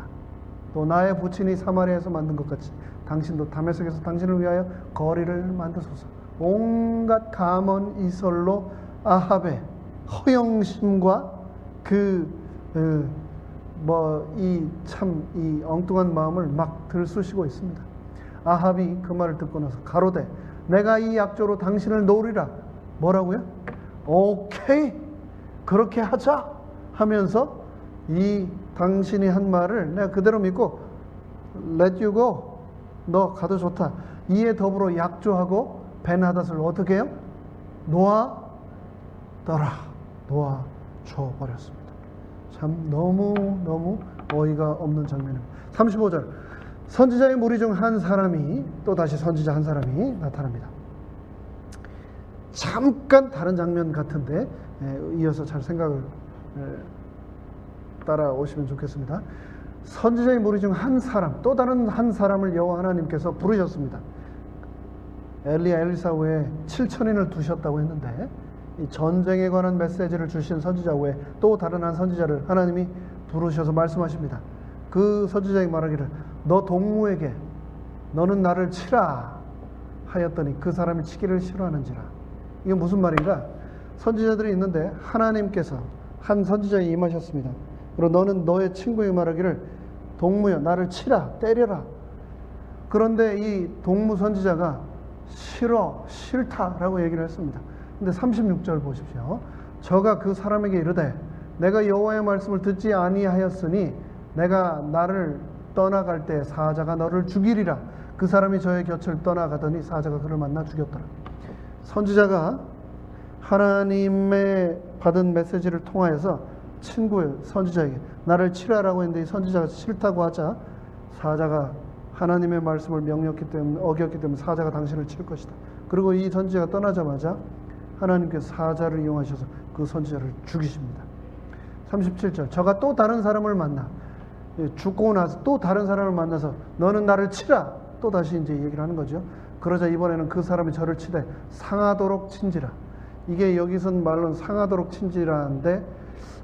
A: 또 나의 부친이 사마리아에서 만든 것 같이 당신도 다메섹에서 당신을 위하여 거리를 만드소서. 온갖 감언 이설로 아합의 허영심과 이 엉뚱한 마음을 막 들쑤시고 있습니다. 아합이 그 말을 듣고 나서 가로되 내가 이 약조로 당신을 놓으리라. 뭐라고요? 오케이, 그렇게 하자 하면서 이 당신이 한 말을 내가 그대로 믿고 let you go, 너 가도 좋다, 이에 더불어 약조하고 벤하닷을 어떻게 해요? 놓아줘 버렸습니다. 참 너무 어이가 없는 장면입니다. 35절. 선지자의 무리 중 한 사람이, 또 다시 선지자 한 사람이 나타납니다. 잠깐 다른 장면 같은데 이어서 잘 생각을 따라오시면 좋겠습니다. 선지자의 무리 중 한 사람, 또 다른 한 사람을 여호와 하나님께서 부르셨습니다. 엘리야 엘리사 외에 7,000인을 두셨다고 했는데, 이 전쟁에 관한 메시지를 주신 선지자 외에 또 다른 한 선지자를 하나님이 부르셔서 말씀하십니다. 그 선지자에게 말하기를 너 동무에게 너는 나를 치라 하였더니 그 사람이 치기를 싫어하는지라. 이게 무슨 말인가? 선지자들이 있는데 하나님께서 한 선지자에 임하셨습니다. 그리고 너는 너의 친구에게 말하기를 동무여 나를 치라 때려라. 그런데 이 동무 선지자가 싫다라고 얘기를 했습니다. 근데 36절 보십시오. 저가 그 사람에게 이르되 내가 여호와의 말씀을 듣지 아니하였으니 내가 나를 떠나갈 때 사자가 너를 죽이리라. 그 사람이 저의 곁을 떠나가더니 사자가 그를 만나 죽였더라. 선지자가 하나님의 받은 메시지를 통하여서 친구의 선지자에게 나를 치라라고 했는데 이 선지자가 싫다고 하자 사자가 하나님의 말씀을 어겼기 때문에 사자가 당신을 칠 것이다. 그리고 이 선지자가 떠나자마자 하나님께서 사자를 이용하셔서 그 선지자를 죽이십니다. 37절 저가 또 다른 사람을 만나 죽고 나서 또 다른 사람을 만나서 너는 나를 치라 또 다시 이제 얘기를 하는 거죠. 그러자 이번에는 그 사람이 저를 치되 상하도록 친지라. 이게 여기서 말로는 상하도록 친지라인데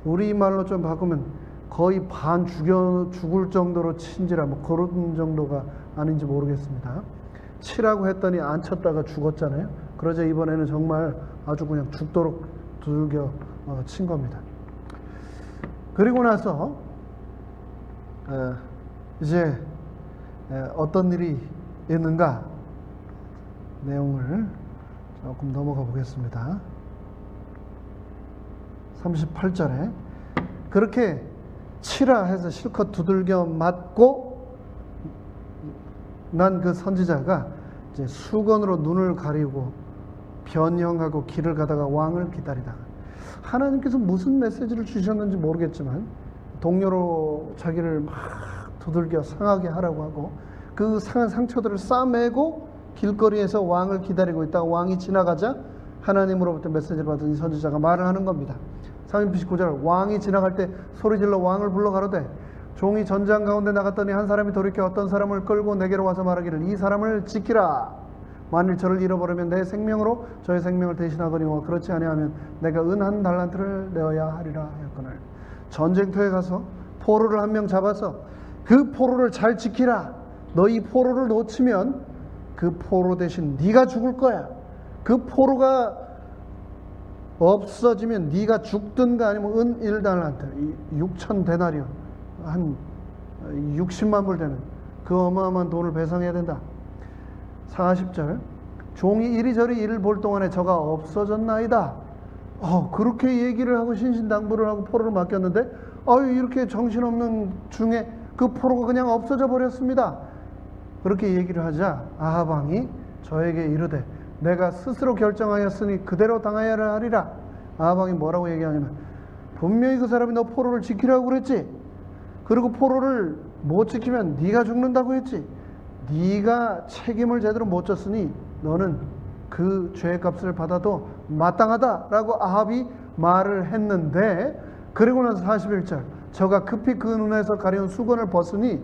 A: 우리말로 좀 바꾸면 거의 반 죽을 정도로 친지라 뭐 그런 정도가 아닌지 모르겠습니다. 치라고 했더니 안 쳤다가 죽었잖아요. 그러자 이번에는 정말 아주 그냥 죽도록 두들겨 친 겁니다. 그리고 나서 이제 어떤 일이 있는가 내용을 조금 넘어가 보겠습니다. 38절에 그렇게 치라 해서 실컷 두들겨 맞고 난 그 선지자가 이제 수건으로 눈을 가리고 변형하고 길을 가다가 왕을 기다리다가 하나님께서 무슨 메시지를 주셨는지 모르겠지만 동료로 자기를 막 두들겨 상하게 하라고 하고 그 상한 상처들을 싸매고 길거리에서 왕을 기다리고 있다가 왕이 지나가자 하나님으로부터 메시지를 받은 이 선지자가 말을 하는 겁니다. 39절 왕이 지나갈 때 소리질러 왕을 불러 가로되 종이 전장 가운데 나갔더니 한 사람이 돌이켜 어떤 사람을 끌고 내게로 와서 말하기를 이 사람을 지키라. 만일 저를 잃어버리면 내 생명으로 저의 생명을 대신하거니와 그렇지 아니하면 내가 은 한 달란트를 내어야 하리라 하였거늘. 전쟁터에 가서 포로를 한 명 잡아서 그 포로를 잘 지키라. 너 이 포로를 놓치면 그 포로 대신 네가 죽을 거야. 그 포로가 없어지면 네가 죽든가 아니면 은 1달란트 6천 데나리온 한 60만 불 되는 그 어마어마한 돈을 배상해야 된다. 40절 종이 이리저리 이를 볼 동안에 저가 없어졌나이다. 그렇게 얘기를 하고 신신당부를 하고 포로를 맡겼는데 이렇게 정신없는 중에 그 포로가 그냥 없어져 버렸습니다. 그렇게 얘기를 하자 아합 왕이 저에게 이르되 내가 스스로 결정하였으니 그대로 당하여야 하리라. 아합 왕이 뭐라고 얘기하냐면 분명히 그 사람이 너 포로를 지키라고 그랬지. 그리고 포로를 못 지키면 네가 죽는다고 했지. 네가 책임을 제대로 못 졌으니 너는 그 죄의 값을 받아도 마땅하다라고 아합이 말을 했는데 그리고 나서 41절 저가 급히 그 눈에서 가려운 수건을 벗으니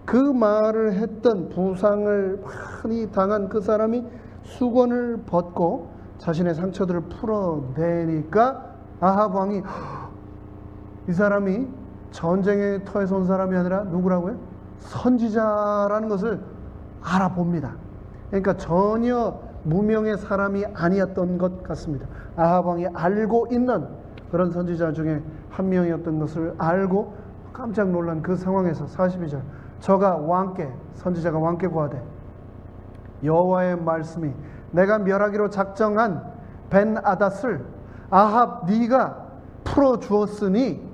A: 그 말을 했던 부상을 많이 당한 그 사람이 수건을 벗고 자신의 상처들을 풀어내니까 아합 왕이 이 사람이 전쟁의 터에서 온 사람이 아니라 누구라고요? 선지자라는 것을 알아봅니다. 그러니까 전혀 무명의 사람이 아니었던 것 같습니다. 아합 왕이 알고 있는 그런 선지자 중에 한 명이었던 것을 알고 깜짝 놀란 그 상황에서 42절 저가 왕께 선지자가 왕께 고하되 여호와의 말씀이 내가 멸하기로 작정한 벤하닷을 아합 네가 풀어주었으니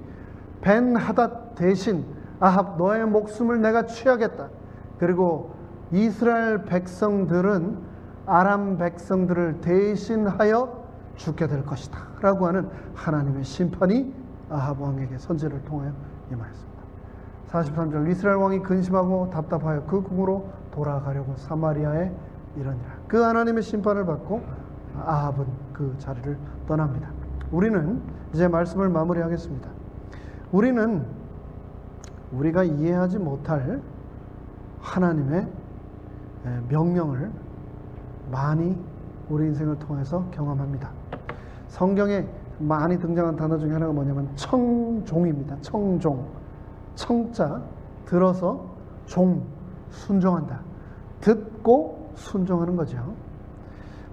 A: 벤하닷 대신 아합 너의 목숨을 내가 취하겠다. 그리고 이스라엘 백성들은 아람 백성들을 대신하여 죽게 될 것이다 라고 하는 하나님의 심판이 아합 왕에게 선지를 통하여 임하였습니다. 43절 이스라엘 왕이 근심하고 답답하여 그 궁으로 돌아가려고 사마리아에 이르니라. 그 하나님의 심판을 받고 아합은 그 자리를 떠납니다. 우리는 이제 말씀을 마무리하겠습니다. 우리는 우리가 이해하지 못할 하나님의 명령을 많이 우리 인생을 통해서 경험합니다. 성경에 많이 등장한 단어 중에 하나가 뭐냐면 청종입니다. 청종. 청자 들어서 종 순종한다. 듣고 순종하는 거죠.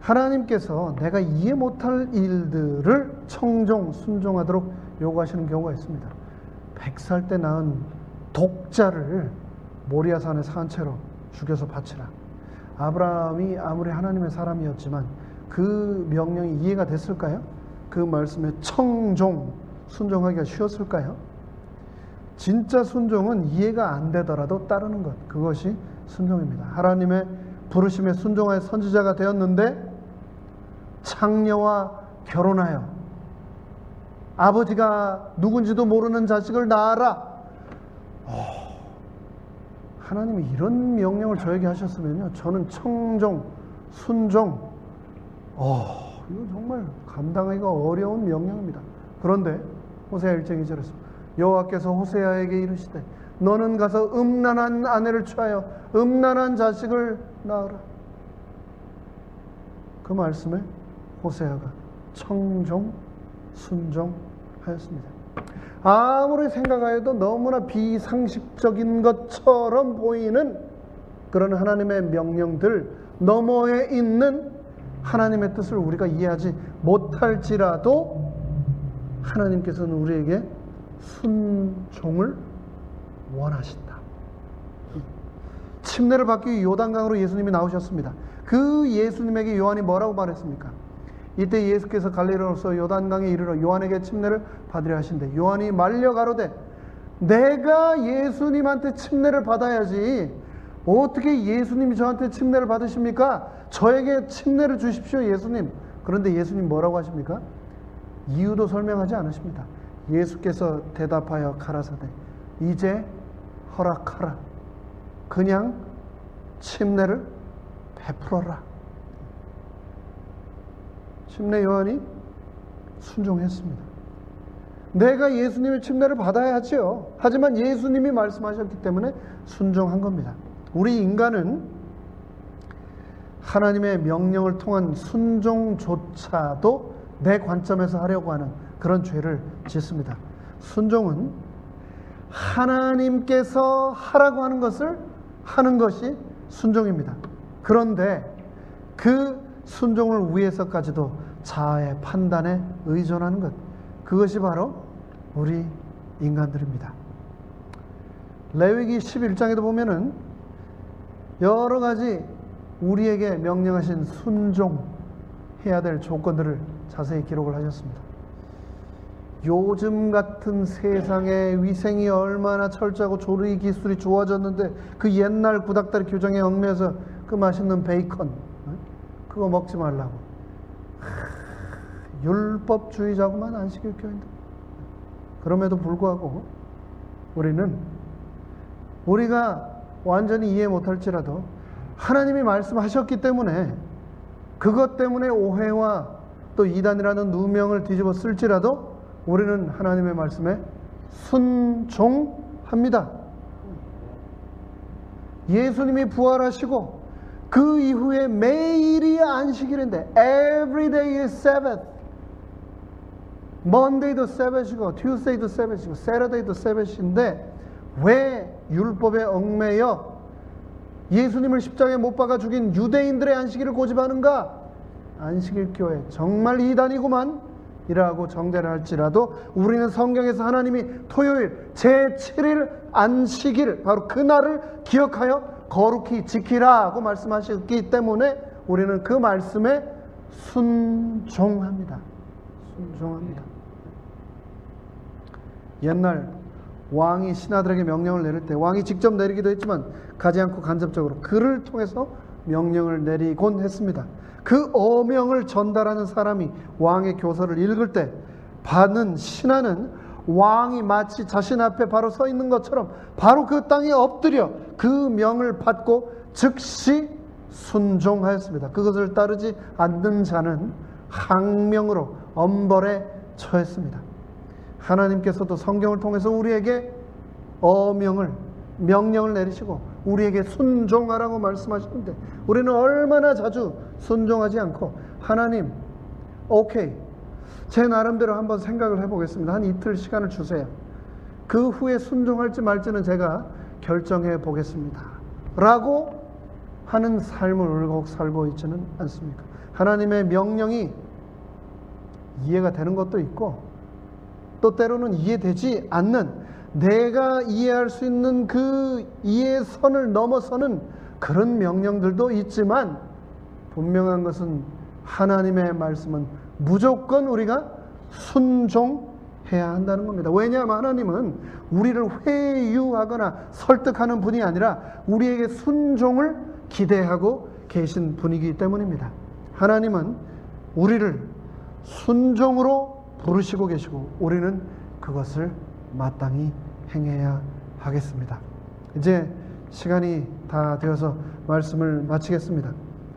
A: 하나님께서 내가 이해 못할 일들을 청종, 순종하도록 요구하시는 경우가 있습니다. 100살 때 낳은 독자를 모리아산의 산채로 죽여서 바치라. 아브라함이 아무리 하나님의 사람이었지만 그 명령이 이해가 됐을까요? 그 말씀에 청종, 순종하기가 쉬웠을까요? 진짜 순종은 이해가 안 되더라도 따르는 것, 그것이 순종입니다. 하나님의 부르심에 순종하여 선지자가 되었는데 창녀와 결혼하여 아버지가 누군지도 모르는 자식을 낳아라. 하나님이 이런 명령을 저에게 하셨으면요, 저는 청종, 순종, 이거 정말 감당하기가 어려운 명령입니다. 그런데 호세아 1장 2절에서 여호와께서 호세아에게 이르시되 너는 가서 음란한 아내를 취하여 음란한 자식을 낳으라. 그 말씀에 호세아가 청종, 순종하였습니다. 아무리 생각하여도 너무나 비상식적인 것처럼 보이는 그런 하나님의 명령들 너머에 있는 하나님의 뜻을 우리가 이해하지 못할지라도 하나님께서는 우리에게 순종을 원하신다. 침례를 받기 위해 요단강으로 예수님이 나오셨습니다. 그 예수님에게 요한이 뭐라고 말했습니까? 이때 예수께서 갈릴리로서 요단강에 이르러 요한에게 침례를 받으려 하신대 요한이 말려 가로되 내가 예수님한테 침례를 받아야지 어떻게 예수님이 저한테 침례를 받으십니까? 저에게 침례를 주십시오 예수님. 그런데 예수님 뭐라고 하십니까? 이유도 설명하지 않으십니다. 예수께서 대답하여 가라사대 이제 허락하라. 그냥 침례를 베풀어라. 침례 요한이 순종했습니다. 내가 예수님의 침례를 받아야 하지요. 하지만 예수님이 말씀하셨기 때문에 순종한 겁니다. 우리 인간은 하나님의 명령을 통한 순종조차도 내 관점에서 하려고 하는 그런 죄를 짓습니다. 순종은 하나님께서 하라고 하는 것을 하는 것이 순종입니다. 그런데 그 순종을 위해서까지도 자아의 판단에 의존하는 것, 그것이 바로 우리 인간들입니다. 레위기 11장에도 보면은 여러 가지 우리에게 명령하신 순종해야 될 조건들을 자세히 기록을 하셨습니다. 요즘 같은 세상에 위생이 얼마나 철저하고 조리 기술이 좋아졌는데 그 옛날 구닥다리 규정에 얽매여서 그 맛있는 베이컨 그거 먹지 말라고. 율법주의자구만 안식일 교인들. 그럼에도 불구하고 우리가 완전히 이해 못할지라도 하나님이 말씀하셨기 때문에 그것 때문에 오해와 또 이단이라는 누명을 뒤집어 쓸지라도 우리는 하나님의 말씀에 순종합니다. 예수님이 부활하시고 그 이후에 매일이 안식일인데 Every day is Sabbath. Monday도 Sabbath이고 Tuesday도 Sabbath이고 Saturday도 Sabbath인데 왜 율법에 얽매여 예수님을 십자가에 못 박아 죽인 유대인들의 안식일을 고집하는가? 안식일 교회 정말 이단이구만 이라고 정죄를 할지라도 우리는 성경에서 하나님이 토요일 제7일 안식일 바로 그날을 기억하여 거룩히 지키라고 말씀하셨기 때문에 우리는 그 말씀에 순종합니다. 순종합니다. 옛날 왕이 신하들에게 명령을 내릴 때 왕이 직접 내리기도 했지만 가지 않고 간접적으로 그를 통해서 명령을 내리곤 했습니다. 그 어명을 전달하는 사람이 왕의 교서를 읽을 때 받는 신하는 왕이 마치 자신 앞에 바로 서 있는 것처럼 바로 그 땅에 엎드려 그 명을 받고 즉시 순종하였습니다. 그것을 따르지 않는 자는 항명으로 엄벌에 처했습니다. 하나님께서도 성경을 통해서 우리에게 명령을 내리시고 우리에게 순종하라고 말씀하시는데 우리는 얼마나 자주 순종하지 않고 하나님 오케이 제 나름대로 한번 생각을 해보겠습니다. 한 이틀 시간을 주세요. 그 후에 순종할지 말지는 제가 결정해 보겠습니다 라고 하는 삶을 울고 살고 있지는 않습니까? 하나님의 명령이 이해가 되는 것도 있고 또 때로는 이해되지 않는, 내가 이해할 수 있는 그 이해의 선을 넘어서는 그런 명령들도 있지만, 분명한 것은 하나님의 말씀은 무조건 우리가 순종해야 한다는 겁니다. 왜냐하면 하나님은 우리를 회유하거나 설득하는 분이 아니라 우리에게 순종을 기대하고 계신 분이기 때문입니다. 하나님은 우리를 순종으로 부르시고 계시고 우리는 그것을 마땅히 행해야 하겠습니다. 이제 시간이 다 되어서 말씀을 마치겠습니다.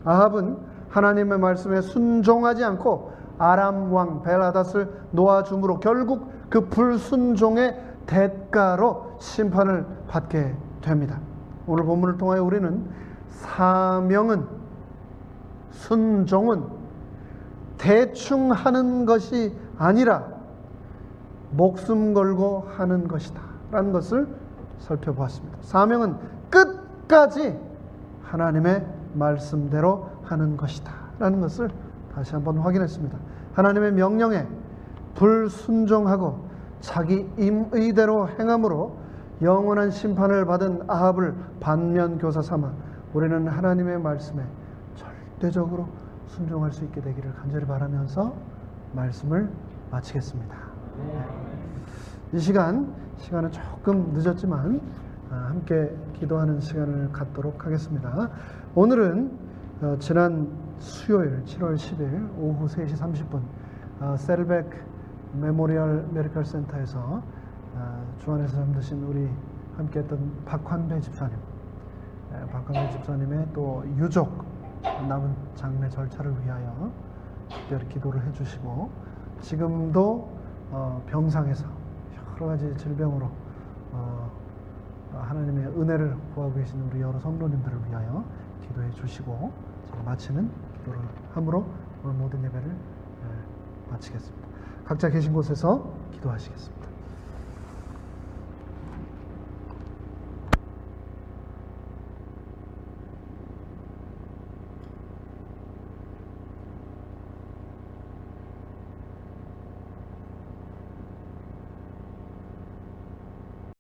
A: 아합은 하나님의 말씀에 순종하지 않고 아람 왕 벨하닷을 놓아줌으로 결국 그 불순종의 대가로 심판을 받게 됩니다. 오늘 본문을 통하여 우리는 사명은, 순종은 대충 하는 것이 아니라 목숨 걸고 하는 것이다 라는 것을 살펴보았습니다. 사명은 끝까지 하나님의 말씀대로 하는 것이다 라는 것을 다시 한번 확인했습니다. 하나님의 명령에 불순종하고 자기 임의대로 행함으로 영원한 심판을 받은 아합을 반면교사 삼아 우리는 하나님의 말씀에 절대적으로 순종할 수 있게 되기를 간절히 바라면서 말씀을 마치겠습니다. 이 시간은 조금 늦었지만 함께 기도하는 시간을 갖도록 하겠습니다. 오늘은 지난 수요일 7월 10일 오후 3시 30분 셀백 메모리얼 메디컬 센터에서 주 안에서 잠드신 우리 함께했던 박환배 집사님의 또 유족 남은 장례 절차를 위하여 특별히 기도를 해주시고, 지금도 병상에서 여러 가지 질병으로 하나님의 은혜를 구하고 계시는 우리 여러 성도님들을 위하여 기도해 주시고 마치는 기도를 함으로 오늘 모든 예배를 마치겠습니다. 각자 계신 곳에서 기도하시겠습니다.